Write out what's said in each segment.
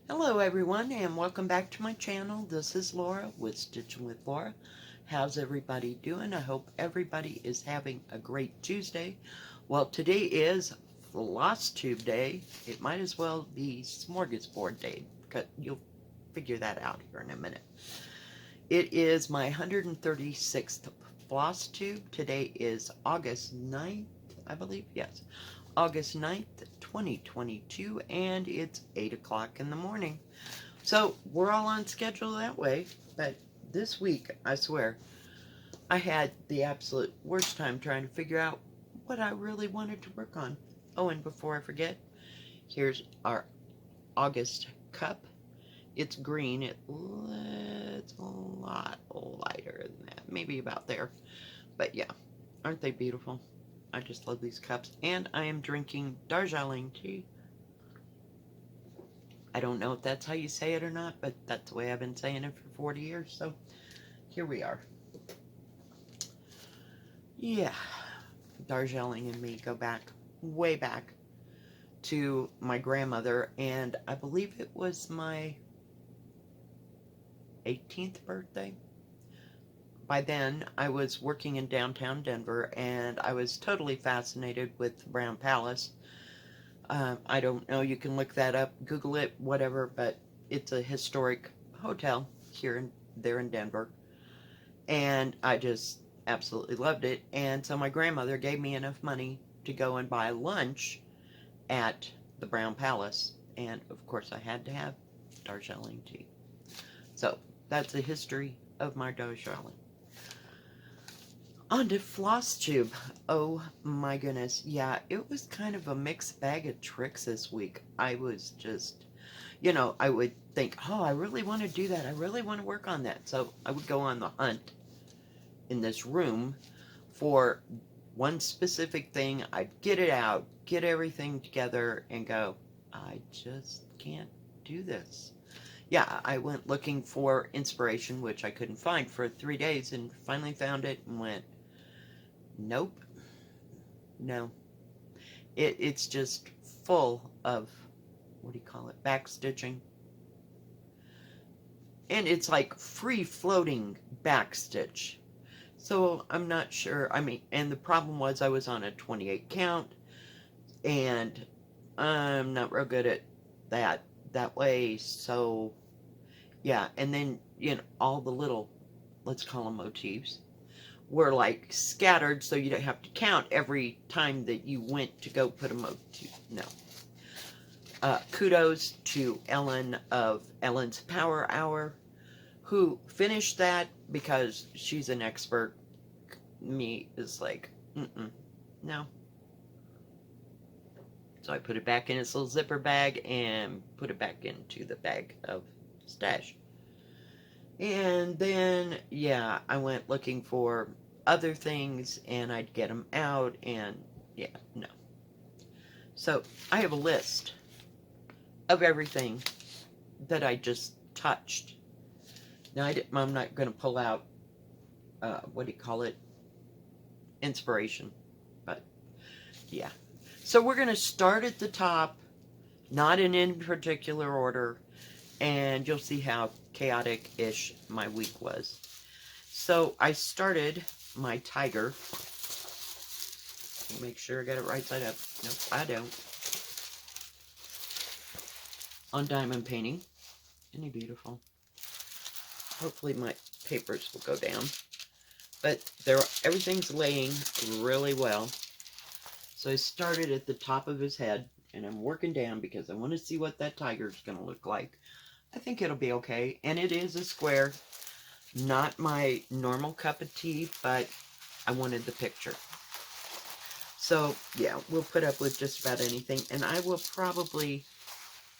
Hello everyone and welcome back to my channel. This is Laura with Stitching with Laura. How's everybody doing? I hope everybody is having a great Tuesday. Well, today is Floss Tube Day. It might as well be Smorgasbord Day because you'll figure that out here in a minute. It is my 136th Floss Tube. Today is August 9th, I believe. Yes, August 9th, 2022, and it's 8 o'clock in the morning. So we're all on schedule that way, but this week, I swear, I had the absolute worst time trying to figure out what I really wanted to work on. Oh, and before I forget, here's our August cup. It's green. It's a lot lighter than that, maybe about there. But yeah, aren't they beautiful? I just love these cups. And I am drinking Darjeeling tea. I don't know if that's how you say it or not, but that's the way I've been saying it for 40 years. So here we are. Yeah, Darjeeling and me go back, way back, to my grandmother, and I believe it was my 18th birthday. By then, I was working in downtown Denver, and I was totally fascinated with the Brown Palace. I don't know, you can look that up, Google it, whatever, but it's a historic hotel there in Denver. And I just absolutely loved it. And so my grandmother gave me enough money to go and buy lunch at the Brown Palace. And of course, I had to have Darjeeling tea. So that's the history of my Darjeeling. On to Floss Tube. Oh my goodness. Yeah, it was kind of a mixed bag of tricks this week. I was just, I would think, oh, I really want to do that. I really want to work on that. So I would go on the hunt in this room for one specific thing. I'd get it out, get everything together, and go, I just can't do this. Yeah, I went looking for inspiration, which I couldn't find for 3 days, and finally found it and went, nope, no. It's just full of, what do you call it, backstitching. And it's like free-floating backstitch. So I'm not sure. I mean, and the problem was I was on a 28 count, and I'm not real good at that way. So yeah, and then all the little, let's call them motifs, were like scattered, so you don't have to count every time that you went to go put a motif. No. Kudos to Ellen of Ellen's Power Hour, who finished that because she's an expert. Me is like, no. So I put it back in its little zipper bag and put it back into the bag of stash. And then, yeah, I went looking for other things and I'd get them out, and yeah, no. So I have a list of everything that I just touched. Now, I'm not going to pull out, what do you call it, inspiration, but yeah. So we're going to start at the top, not in any particular order, and you'll see how chaotic-ish my week was. So I started my tiger. Make sure I got it right side up. Nope, I don't. On diamond painting. Isn't he beautiful? Hopefully my papers will go down. But everything's laying really well. So I started at the top of his head, and I'm working down because I want to see what that tiger's going to look like. I think it'll be okay. And it is a square. Not my normal cup of tea, but I wanted the picture. So, yeah, we'll put up with just about anything. And I will probably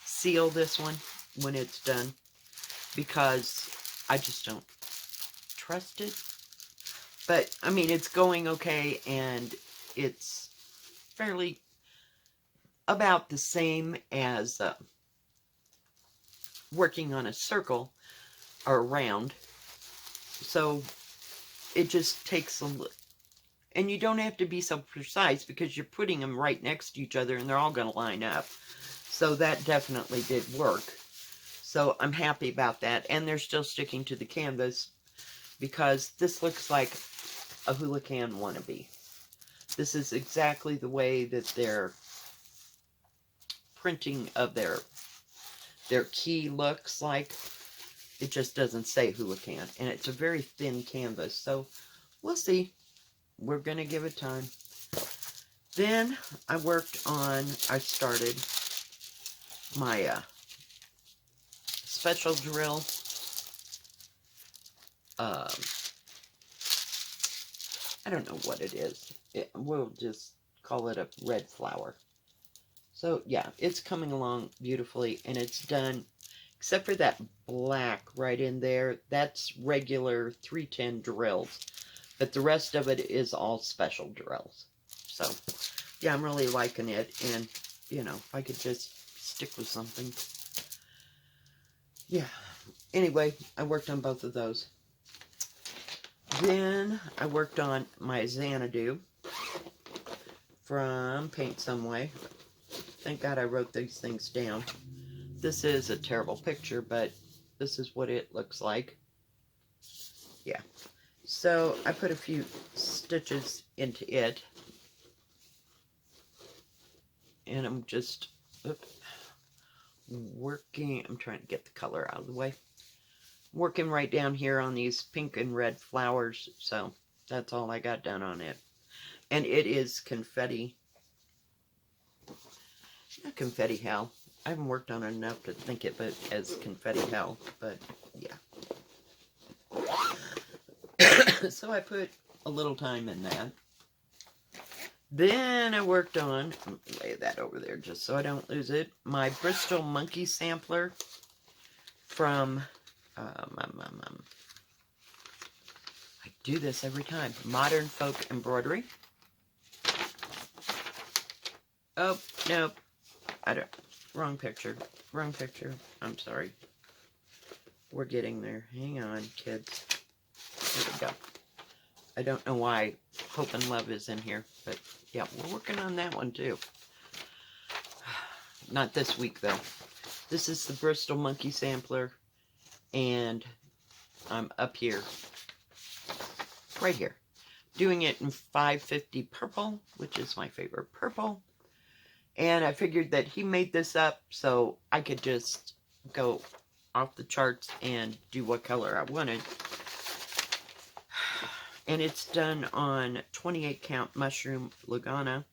seal this one when it's done, because I just don't trust it. But, I mean, it's going okay, and it's fairly about the same as working on a circle or a round. So it just takes a look. And you don't have to be so precise because you're putting them right next to each other and they're all going to line up. So that definitely did work. So I'm happy about that. And they're still sticking to the canvas because this looks like a hula can wannabe. This is exactly the way that their printing of their key looks like. It just doesn't say hula can. And it's a very thin canvas. So we'll see. We're going to give it time. Then I started my special drill. I don't know what it is. We'll just call it a red flower. So yeah, it's coming along beautifully, and it's done, except for that black right in there. That's regular 310 drills, but the rest of it is all special drills. So yeah, I'm really liking it, and you know, if I could just stick with something. Yeah. Anyway, I worked on both of those. Then I worked on my Xanadu from Paint Some Way. Thank God I wrote these things down. This is a terrible picture, but this is what it looks like. Yeah. So I put a few stitches into it. And I'm just working. I'm trying to get the color out of the way. Working right down here on these pink and red flowers. So that's all I got done on it. And it is confetti. Not confetti hell. I haven't worked on it enough to think it as confetti hell. But yeah. So I put a little time in that. Then I worked on, lay that over there just so I don't lose it, my Bristol Monkey Sampler from, I do this every time, Modern Folk Embroidery. Oh, no, wrong picture, I'm sorry. We're getting there. Hang on, kids. Here we go. I don't know why Hope and Love is in here, but yeah, we're working on that one too. Not this week though. This is the Bristol Monkey Sampler, and I'm up here, right here, doing it in 550 purple, which is my favorite purple. And I figured that he made this up so I could just go off the charts and do what color I wanted. And it's done on 28 count mushroom Lugana.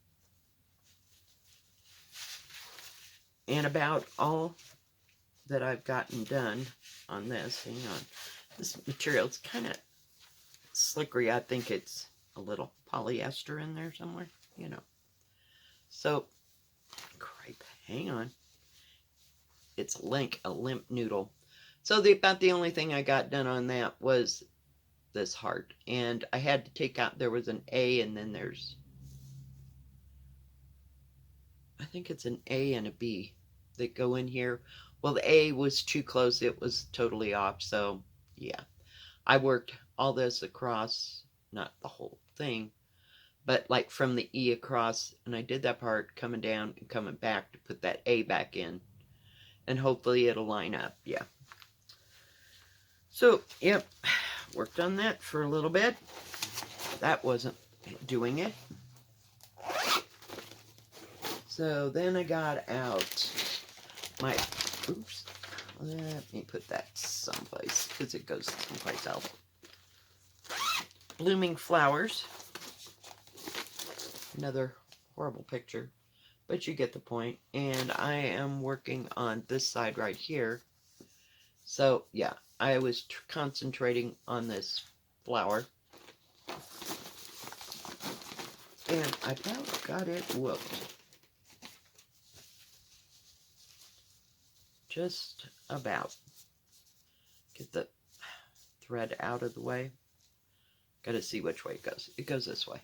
And about all that I've gotten done on this. Hang on. This material is kind of slickery. I think it's a little polyester in there somewhere, you know. So, cripe, hang on. It's a limp noodle. So about the only thing I got done on that was this heart, and I had to take out, there was an A, and then there's, I think it's an A and a B that go in here. Well, the A was too close, it was totally off. So yeah, I worked all this across, not the whole thing, but like from the E across, and I did that part coming down and coming back to put that A back in, and hopefully it'll line up. Yeah. So yep, worked on that for a little bit. That wasn't doing it. So then I got out my, oops, let me put that someplace because it goes someplace else. Blooming Flowers. Another horrible picture, but you get the point. And I am working on this side right here. So yeah, I was concentrating on this flower. And I about got it whooped. Just about. Get the thread out of the way. Got to see which way it goes. It goes this way.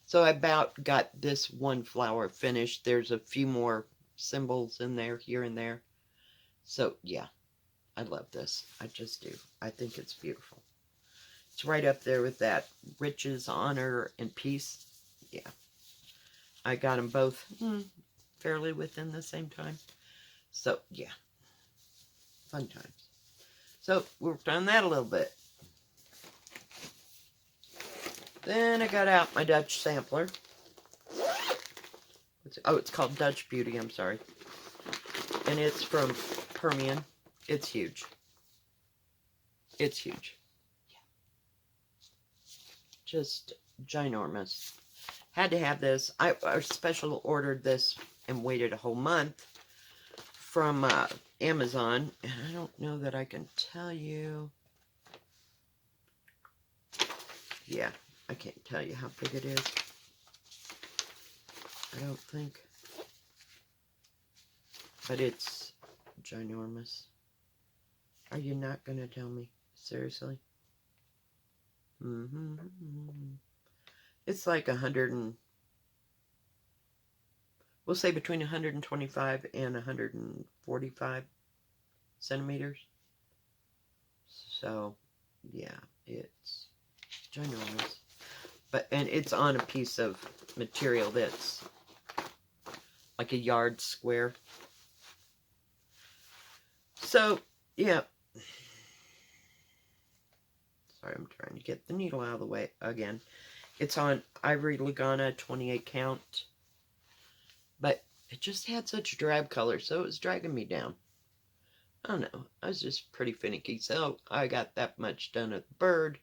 So I about got this one flower finished. There's a few more symbols in there, here and there. So yeah, I love this. I just do. I think it's beautiful. It's right up there with that riches, honor, and peace. Yeah. I got them both fairly within the same time. So yeah. fun times. So, worked on that a little bit. Then I got out my Dutch sampler. It's called Dutch Beauty, I'm sorry. And it's from Permian. It's huge. It's huge. Yeah. Just ginormous. Had to have this. I special ordered this and waited a whole month from Amazon. And I don't know that I can tell you. Yeah, I can't tell you how big it is. I don't think. But it's ginormous. Are you not going to tell me? Seriously? It's like 100 and... We'll say between 125 and 145 centimeters. So, yeah, it's ginormous. And it's on a piece of material that's like a yard square. So, yeah. Sorry, I'm trying to get the needle out of the way again. It's on Ivory Lagana 28 count. But it just had such drab color, so it was dragging me down. I don't know. I was just pretty finicky, so I got that much done at the bird.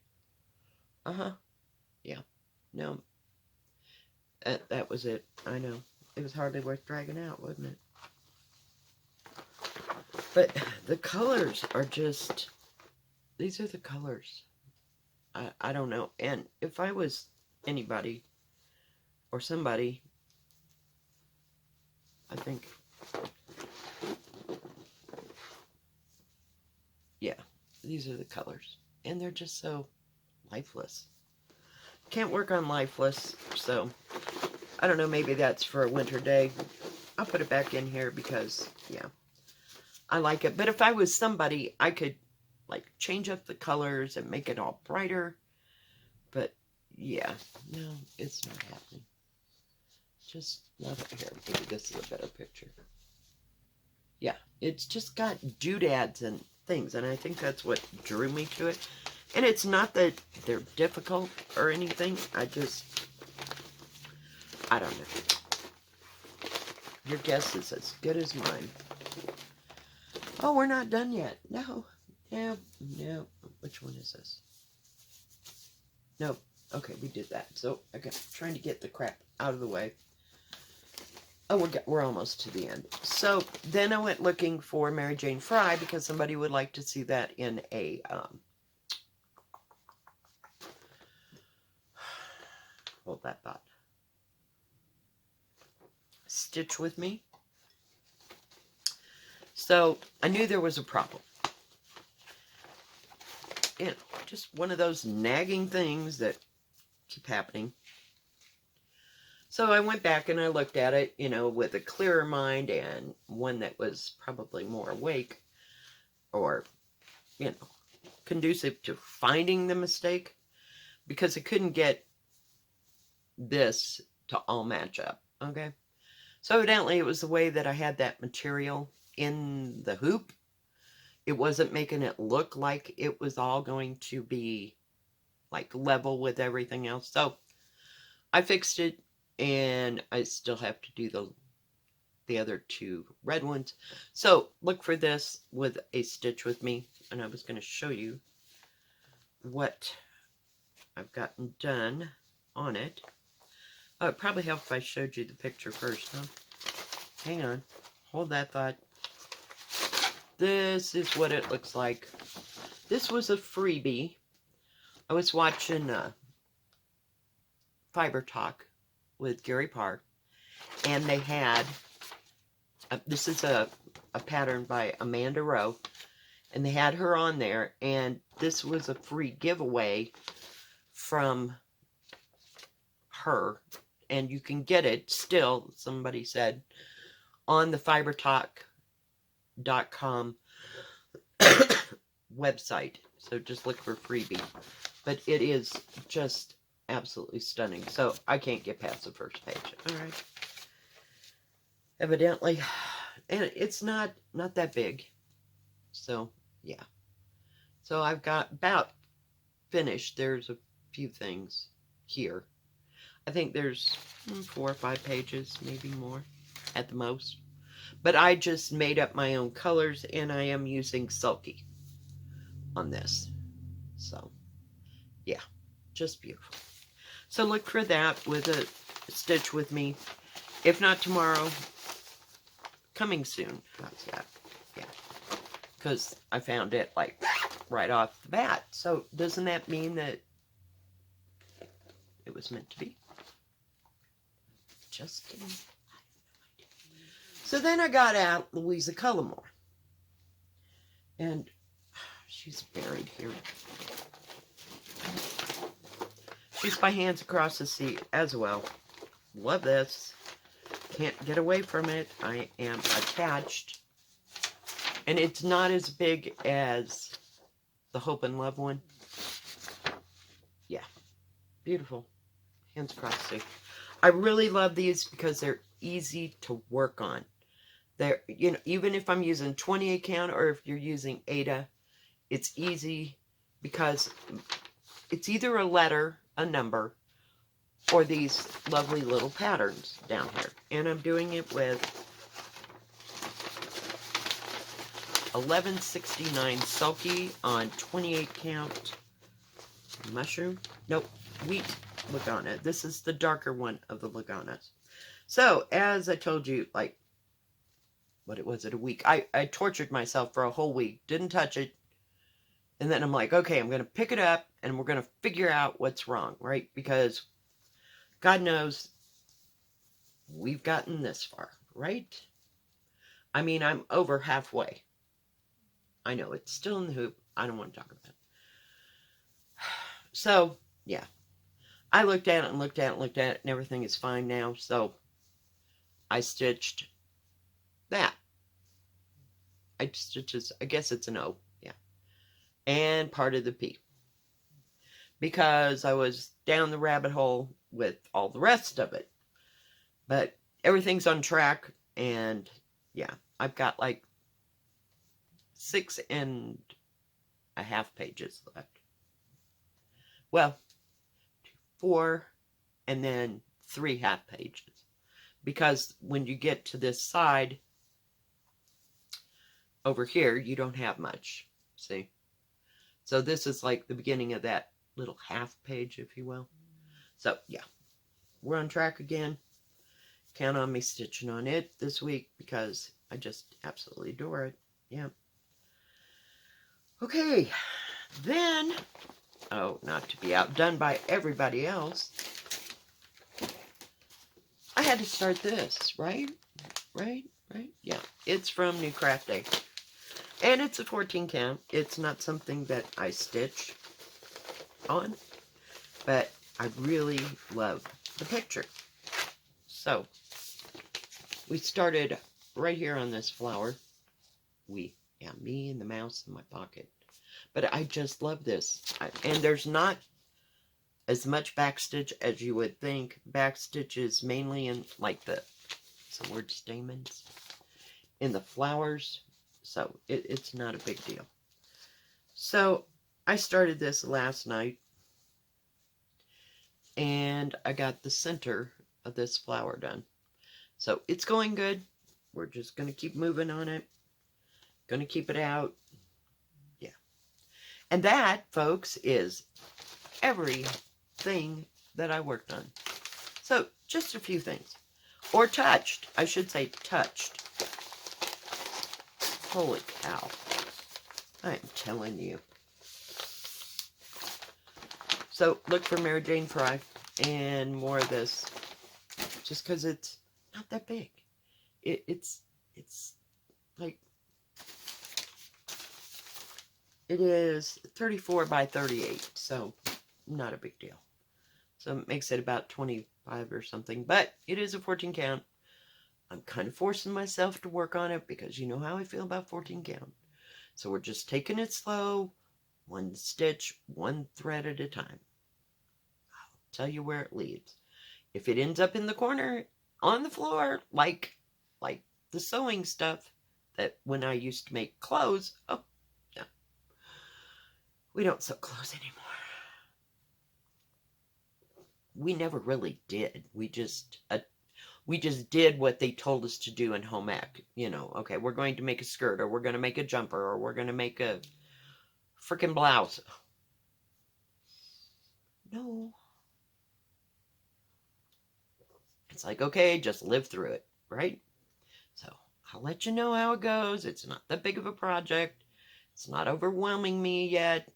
Yeah. No. That was it. I know. It was hardly worth dragging out, wasn't it? But the colors are just... These are the colors. I don't know. And if I was anybody or somebody, I think... Yeah, these are the colors. And they're just so lifeless. Can't work on lifeless, so I don't know, maybe that's for a winter day. I'll put it back in here because, yeah, I like it. But if I was somebody, I could, like, change up the colors and make it all brighter. But, yeah, no, it's not happening. Just not here. Maybe this is a better picture. Yeah, it's just got doodads and things, and I think that's what drew me to it. And it's not that they're difficult or anything. I don't know. Your guess is as good as mine. Oh, we're not done yet. No. Which one is this? No. Okay, we did that. So, okay, trying to get the crap out of the way. Oh, we're almost to the end. So, then I went looking for Mary Jane Fry because somebody would like to see that in a... hold that thought. Stitch with me. So, I knew there was a problem. You know, just one of those nagging things that keep happening. So I went back and I looked at it, you know, with a clearer mind and one that was probably more awake or, you know, conducive to finding the mistake, because I couldn't get this to all match up, okay? So evidently it was the way that I had that material in the hoop. It wasn't making it look like it was all going to be like level with everything else. So I fixed it, and I still have to do the other two red ones. So look for this with a stitch with me, and I was going to show you what I've gotten done on it. Oh, it'd probably help if I showed you the picture first, huh? Hang on. Hold that thought. This is what it looks like. This was a freebie. I was watching Fiber Talk with Gary Parr, and they had, this is a pattern by Amanda Rowe, and they had her on there, and this was a free giveaway from her, and you can get it still, somebody said, on the fibertalk.com website. So just look for freebie. But it is just absolutely stunning. So I can't get past the first page. All right. Evidently, and it's not that big. So, yeah. So I've got about finished. There's a few things here. I think there's 4 or 5 pages, maybe more at the most. But I just made up my own colors, and I am using Sulky on this. So, yeah, just beautiful. So look for that with a stitch with me. If not tomorrow, coming soon. How's that? Yeah. Because I found it like right off the bat. So doesn't that mean that it was meant to be? Just kidding. So then I got out Louise Cullimore. And she's buried here. She's by Hands Across the Sea as well. Love this. Can't get away from it. I am attached. And it's not as big as the Hope and Love one. Yeah. Beautiful. Hands Across the Sea. I really love these because they're easy to work on. They're, you know, even if I'm using 28 count or if you're using Ada, it's easy because it's either a letter, a number, or these lovely little patterns down here. And I'm doing it with 1169 Sulky on 28 count mushroom. Nope, wheat Lagana. This is the darker one of the Laganas. So, as I told you, like, what was it, a week? I tortured myself for a whole week. Didn't touch it. And then I'm like, okay, I'm going to pick it up and we're going to figure out what's wrong, right? Because God knows we've gotten this far, right? I mean, I'm over halfway. I know it's still in the hoop. I don't want to talk about it. So, yeah. I looked at it and looked at it and looked at it, and everything is fine now. So, I stitched that. I guess it's an O, yeah. And part of the P. Because I was down the rabbit hole with all the rest of it. But everything's on track, and yeah, I've got like 6.5 pages left. Well, 4 and then 3 half pages. Because when you get to this side over here, you don't have much. See? So this is like the beginning of that little half page, if you will. So, yeah. We're on track again. Count on me stitching on it this week because I just absolutely adore it. Yeah. Okay. Then, oh, not to be outdone by everybody else, I had to start this, right? Right? Yeah. It's from New Craft Day. And it's a 14 count. It's not something that I stitch on, but I really love the picture. So, we started right here on this flower. Me and the mouse in my pocket. But I just love this. And there's not as much backstitch as you would think. Backstitch is mainly in like the word stamens in the flowers. So it's not a big deal. So I started this last night. And I got the center of this flower done. So it's going good. We're just going to keep moving on it. Going to keep it out. Yeah. And that, folks, is everything that I worked on. So just a few things. Or touched. I should say touched. Holy cow. I'm telling you. So look for Mary Jane Fry and more of this. Just because it's not that big. It's like, it is 34 by 38. So not a big deal. So it makes it about 25 or something. But it is a 14 count. I'm kind of forcing myself to work on it because you know how I feel about 14 count. So we're just taking it slow, one stitch, one thread at a time. I'll tell you where it leads. If it ends up in the corner on the floor, like the sewing stuff that when I used to make clothes, oh, We don't sew clothes anymore. We never really did. We just did what they told us to do in home ec. You know, okay, we're going to make a skirt, or we're going to make a jumper, or we're going to make a freaking blouse. No. It's like, okay, just live through it, right? So I'll let you know how it goes. It's not that big of a project. It's not overwhelming me yet.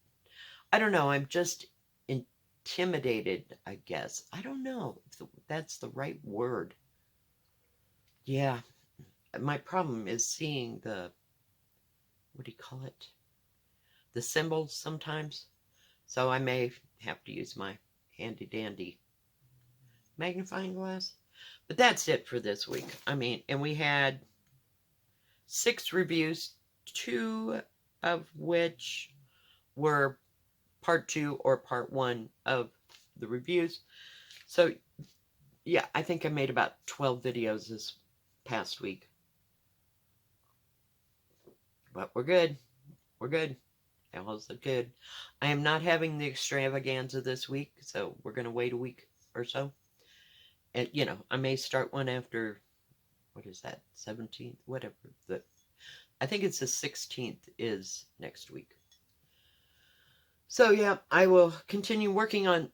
I don't know. I'm just intimidated, I guess. I don't know if that's the right word. Yeah. My problem is seeing what do you call it? The symbols sometimes. So I may have to use my handy dandy magnifying glass. But that's it for this week. I mean, and we had 6 reviews, 2 of which were part 2 or part 1 of the reviews. So, yeah, I think I made about 12 videos this past week. But we're good. We're good. All's good. I am not having the extravaganza this week, so we're going to wait a week or so. And, you know, I may start one after, what is that, 17th? Whatever. I think it's the 16th is next week. So, yeah, I will continue working on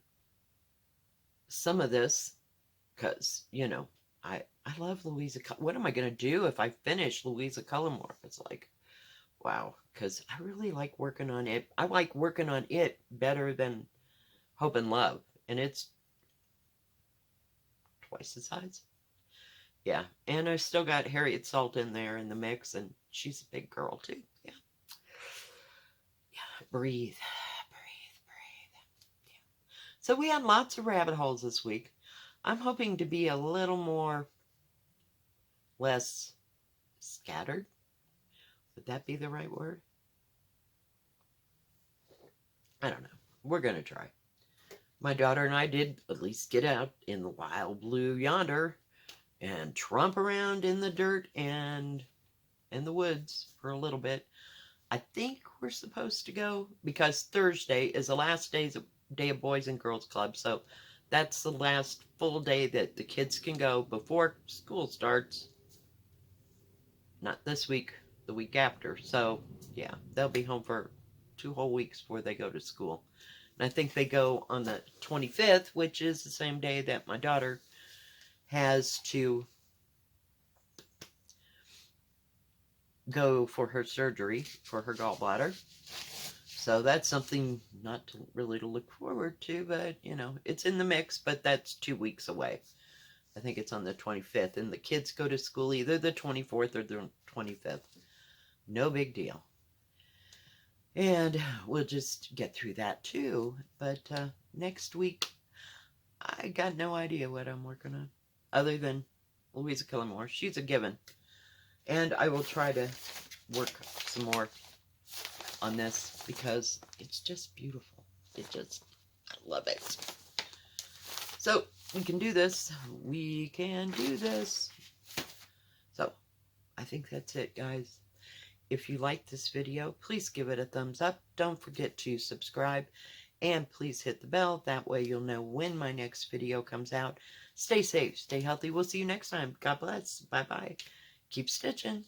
some of this because, you know, I love Louise. What am I going to do if I finish Louise Cullimore? It's like, wow, because I really like working on it. I like working on it better than Hope and Love, and it's twice the size. Yeah, and I still got Harriet Salt in there in the mix, and she's a big girl too. Yeah, yeah. Breathe, breathe, breathe. Yeah. So we had lots of rabbit holes this week. I'm hoping to be a little more, less scattered. Would that be the right word? I don't know. We're gonna try. My daughter and I did at least get out in the wild blue yonder and tromp around in the dirt and in the woods for a little bit. I think we're supposed to go because Thursday is the last day of Boys and Girls Club, so that's the last full day that the kids can go before school starts. Not this week, the week after. So, yeah, they'll be home for 2 whole weeks before they go to school. And I think they go on the 25th, which is the same day that my daughter has to go for her surgery for her gallbladder. So that's something not to, really to look forward to, but, you know, it's in the mix, but that's 2 weeks away. I think it's on the 25th, and the kids go to school either the 24th or the 25th. No big deal. And we'll just get through that too. But next week, I got no idea what I'm working on, other than Louise Cullimore. She's a given. And I will try to work some more on this because it's just beautiful. I love it. So, we can do this. We can do this. So, I think that's it, guys. If you like this video, please give it a thumbs up. Don't forget to subscribe. And please hit the bell. That way you'll know when my next video comes out. Stay safe. Stay healthy. We'll see you next time. God bless. Bye-bye. Keep stitching.